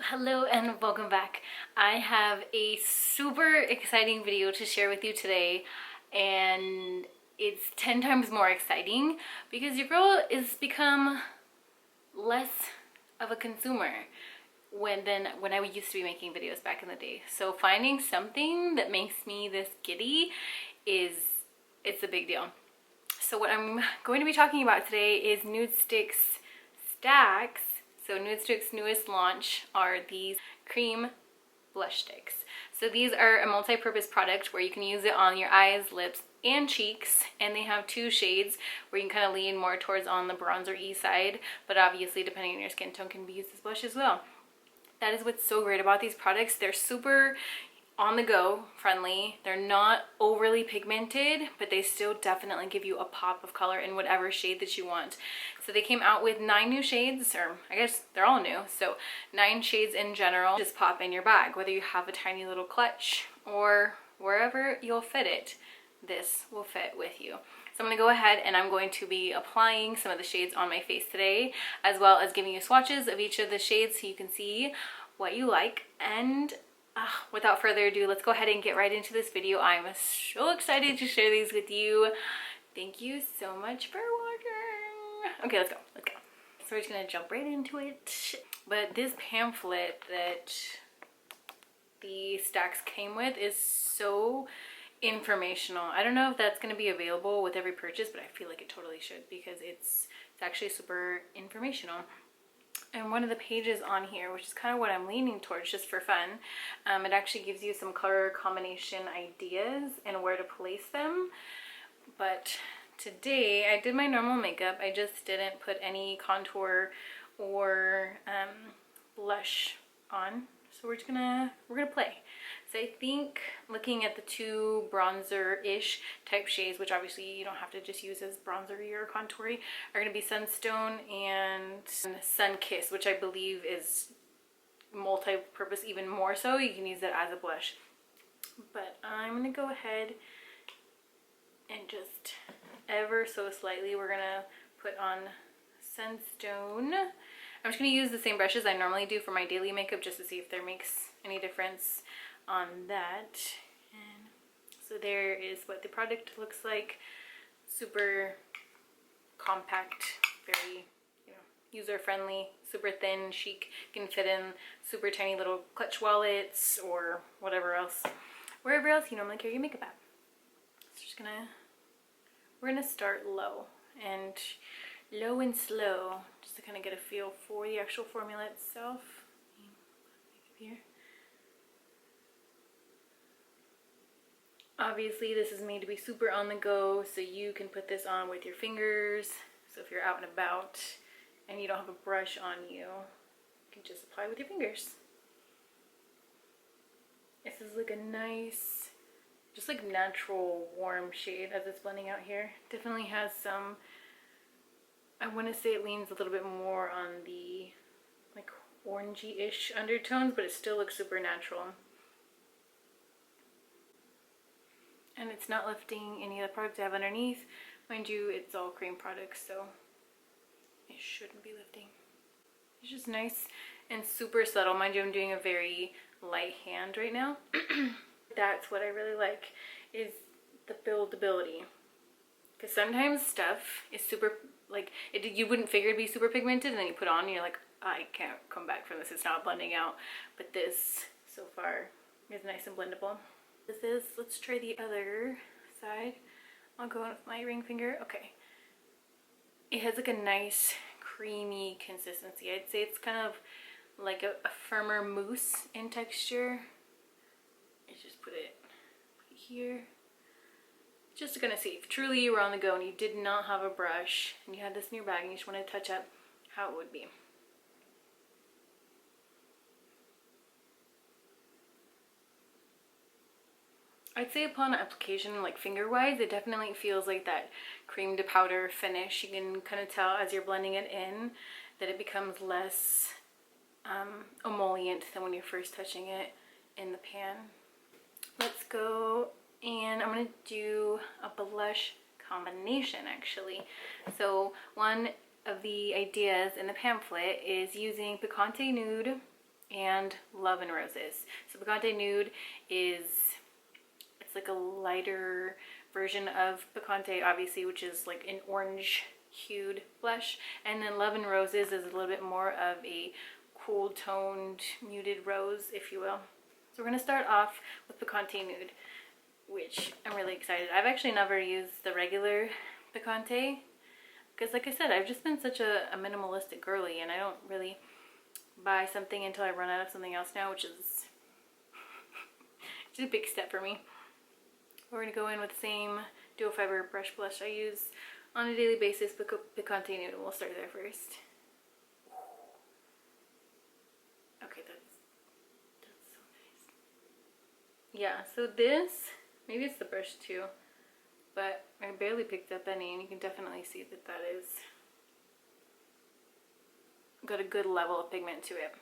Hello and welcome back. I have a super exciting video to share with you today, and it's 10 times more exciting because your girl is become less of a consumer when I used to be making videos back in the day. So finding something that makes me this giddy it's a big deal. So what I'm going to be talking about today is Nudestix Stax. So Nudestix's newest launch are these cream blush sticks. So these are a multi-purpose product where you can use it on your eyes, lips, and cheeks, and they have two shades where you can kind of lean more towards on the bronzer-y side, but obviously depending on your skin tone can be used as blush as well. That is what's so great about these products. They're super on-the-go friendly. They're not overly pigmented, but they still definitely give you a pop of color in whatever shade that you want. So they came out with 9 new shades, or I guess they're all new, so 9 shades in general. Just pop in your bag, whether you have a tiny little clutch or wherever you'll fit it, this will fit with you. So I'm going to go ahead and I'm going to be applying some of the shades on my face today, as well as giving you swatches of each of the shades so you can see what you like. And without further ado, let's go ahead and get right into this video. I'm so excited to share these with you. Thank you so much for watching. Okay, let's go. So we're just gonna jump right into it. But this pamphlet that the Stax came with is so informational. I don't know if that's going to be available with every purchase, but I feel like it totally should because it's actually super informational. And one of the pages on here, which is kind of what I'm leaning towards just for fun, it actually gives you some color combination ideas and where to place them. But today I did my normal makeup. I just didn't put any contour or blush on. So we're gonna play. So I think looking at the two bronzer-ish type shades, which obviously you don't have to just use as bronzery or contoury, are gonna be Sunstone and Sun-Kiss, which I believe is multi-purpose even more so. You can use it as a blush. But I'm gonna go ahead and just ever so slightly, we're gonna put on Sunstone. I'm just going to use the same brushes I normally do for my daily makeup just to see if there makes any difference on that. And so there is what the product looks like. Super compact, very user-friendly, super thin, chic. You can fit in super tiny little clutch wallets or whatever else, wherever else you normally carry your makeup at. So we're gonna start low and slow, just to kind of get a feel for the actual formula itself. Here. Obviously this is made to be super on the go, so you can put this on with your fingers. So if you're out and about and you don't have a brush on you, you can just apply with your fingers. This is like a nice, just like natural warm shade as it's blending out here. Definitely has some, I want to say it leans a little bit more on the like orangey-ish undertones, but it still looks super natural. And it's not lifting any of the products I have underneath. Mind you, it's all cream products, so it shouldn't be lifting. It's just nice and super subtle. Mind you, I'm doing a very light hand right now. That's what I really like, is the buildability. Because sometimes stuff is super, like, you wouldn't figure it'd be super pigmented, and then you put it on and you're like, I can't come back from this, it's not blending out. But this, so far, is nice and blendable. Let's try the other side. I'll go in with my ring finger. Okay. It has like a nice creamy consistency. I'd say it's kind of like a firmer mousse in texture. Let's just put it right here. Just gonna see if truly you were on the go and you did not have a brush and you had this in your bag and you just wanted to touch up, how it would be. I'd say upon application, like finger-wise, it definitely feels like that cream to powder finish. You can kind of tell as you're blending it in that it becomes less emollient than when you're first touching it in the pan. Let's go, and I'm going to do a blush combination actually. So one of the ideas in the pamphlet is using Picante Nude and Love and Roses. So Picante Nude is, it's like a lighter version of Picante, obviously, which is like an orange hued blush. And then Love and Roses is a little bit more of a cool toned muted rose, if you will. So we're going to start off with Picante Nude, which I'm really excited. I've actually never used the regular Picante because, like I said, I've just been such a minimalistic girly, and I don't really buy something until I run out of something else now, which is just a big step for me. We're going to go in with the same dual fiber brush blush I use on a daily basis, Picante Nude, and we'll start there first. Okay, that's so nice. Yeah, so this, maybe it's the brush too, but I barely picked up any, and you can definitely see that that is got a good level of pigment to it.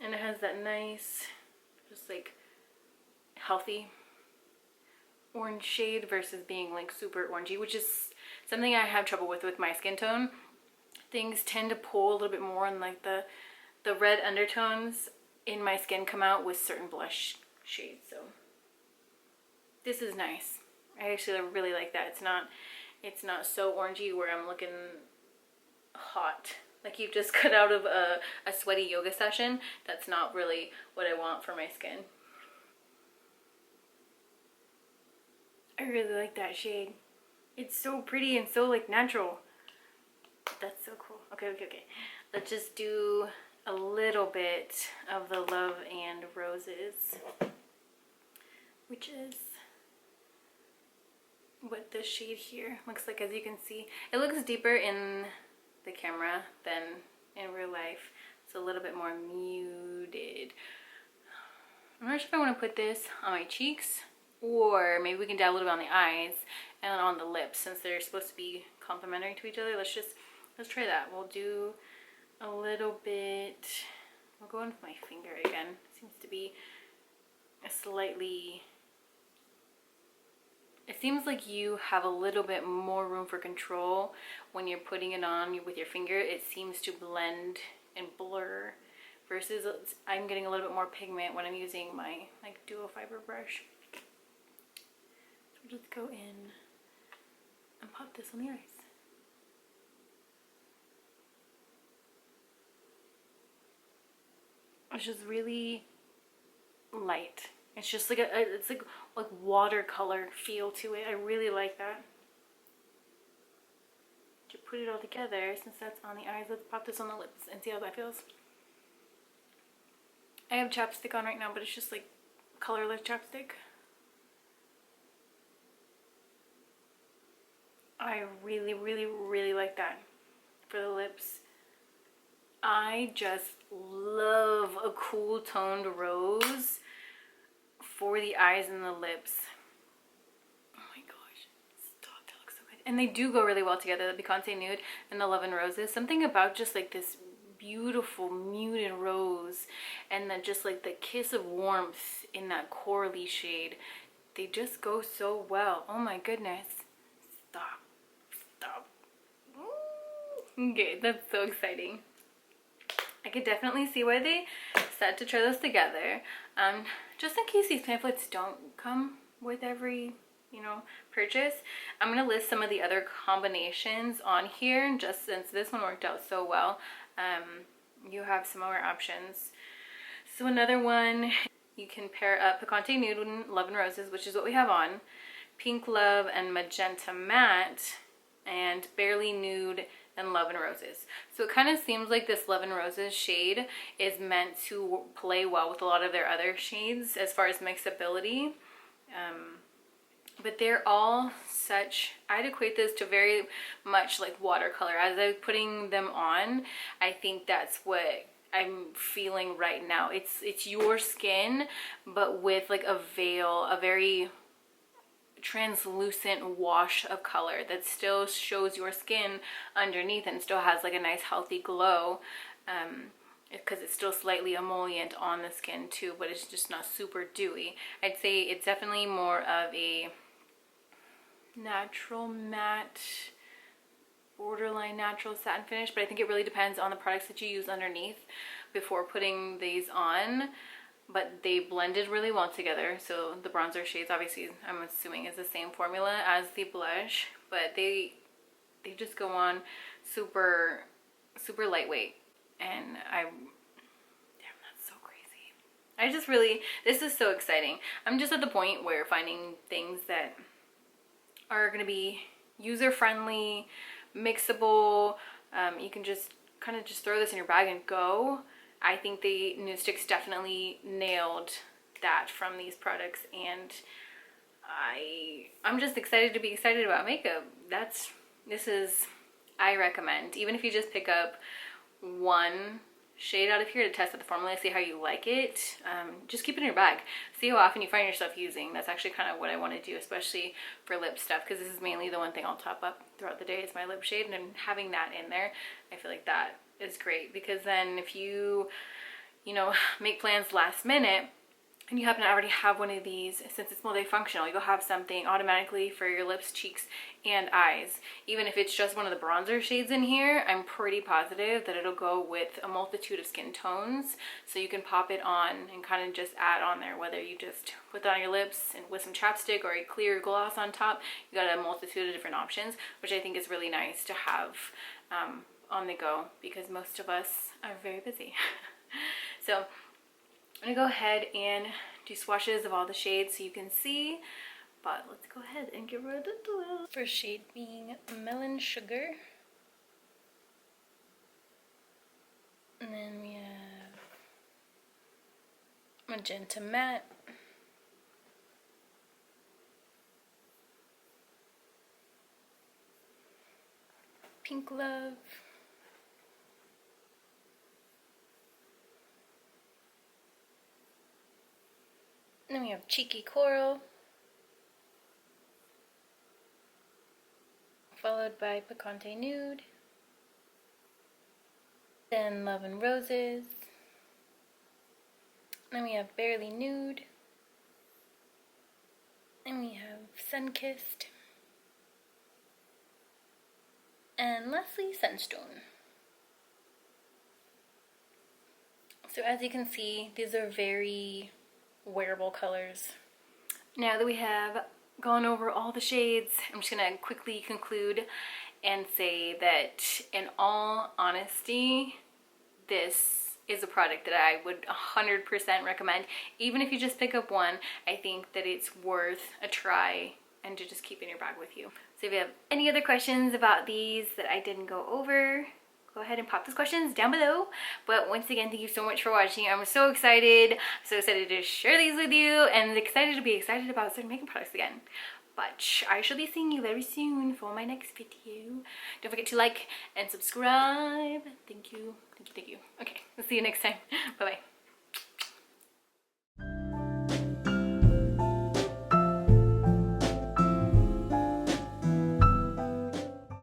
And it has that nice, just like healthy orange shade versus being like super orangey, which is something I have trouble with my skin tone. Things tend to pull a little bit more, and like the red undertones in my skin come out with certain blush shades. So this is nice. I actually really like that. It's not so orangey where I'm looking hot, like you've just got out of a sweaty yoga session. That's not really what I want for my skin. I really like that shade. It's so pretty and so like natural. That's so cool. Okay. Let's just do a little bit of the Love and Roses, which is what this shade here looks like. As you can see, it looks deeper in the camera than in real life. It's a little bit more muted. I'm not sure if I want to put this on my cheeks, or maybe we can dab a little bit on the eyes and on the lips, since they're supposed to be complementary to each other. Let's try that. We'll do a little bit. We'll go in with my finger again. Seems to be a slightly, it seems like you have a little bit more room for control when you're putting it on with your finger. It seems to blend and blur, versus I'm getting a little bit more pigment when I'm using my like dual fiber brush. So just go in and pop this on the eyes. It's just really light. It's just like it's like watercolor feel to it. I really like that. To put it all together, since that's on the eyes, let's pop this on the lips and see how that feels. I have chapstick on right now, but it's just like colorless chapstick. I really like that for the lips. I just love a cool toned rose for the eyes and the lips. Oh my gosh, stop, that looks so good. And they do go really well together, the Picante Nude and the Love and Roses. Something about just like this beautiful muted rose and then just like the kiss of warmth in that corally shade. They just go so well. Oh my goodness. Stop. Okay, that's so exciting. I could definitely see why they said to try those together. Just in case these pamphlets don't come with every, purchase, I'm going to list some of the other combinations on here, just since this one worked out so well. You have some more options. So another one, you can pair up Picante Nude and Love and Roses, which is what we have on, Pink Love and Magenta Matte, and Barely Nude and Love and Roses. So it kind of seems like this Love and Roses shade is meant to play well with a lot of their other shades as far as mixability. But they're all such, I'd equate this to very much like watercolor. As I'm putting them on, I think that's what I'm feeling right now. It's your skin, but with like a veil, a very translucent wash of color that still shows your skin underneath and still has like a nice healthy glow, because it's still slightly emollient on the skin too, but it's just not super dewy. I'd say it's definitely more of a natural matte, borderline natural satin finish, but I think it really depends on the products that you use underneath. before putting these on, but they blended really well together. So the bronzer shades, obviously, I'm assuming is the same formula as the blush, but they just go on super, super lightweight. And damn, that's so crazy. I just really, this is so exciting. I'm just at the point where finding things that are going to be user-friendly, mixable, you can just kind of just throw this in your bag and go. I think the Nudestix definitely nailed that from these products, and I'm just excited to be excited about makeup. I recommend, even if you just pick up one shade out of here to test out the formula, see how you like it, just keep it in your bag, see how often you find yourself using. That's actually kind of what I want to do, especially for lip stuff, because this is mainly the one thing I'll top up throughout the day is my lip shade, and having that in there, I feel like that is great, because then if you know, make plans last minute and you happen to already have one of these, since it's multifunctional, you'll have something automatically for your lips, cheeks, and eyes. Even if it's just one of the bronzer shades in here, I'm pretty positive that it'll go with a multitude of skin tones. So you can pop it on and kind of just add on there, whether you just put that on your lips and with some chapstick or a clear gloss on top. You got a multitude of different options, which I think is really nice to have on the go, because most of us are very busy. So I'm gonna go ahead and do swatches of all the shades so you can see, but let's go ahead and get ready to do it. First shade being Melon Sugar. And then we have Magenta Matte. Pink Love. And then we have Cheeky Coral, followed by Picante Nude, then Love and Roses, then we have Barely Nude, then we have Sunkissed, and lastly Sunstone. So as you can see, these are very wearable colors. Now that we have gone over all the shades, I'm just gonna quickly conclude and say that in all honesty, this is a product that I would 100% recommend. Even if you just pick up one, I think that it's worth a try and to just keep in your bag with you. So if you have any other questions about these that I didn't go over, go ahead and pop those questions down below. But once again, thank you so much for watching. I'm so excited to share these with you, and excited to be excited about certain makeup products again. But I shall be seeing you very soon for my next video. Don't forget to like and subscribe. Thank you. Okay, we'll see you next time. Bye bye.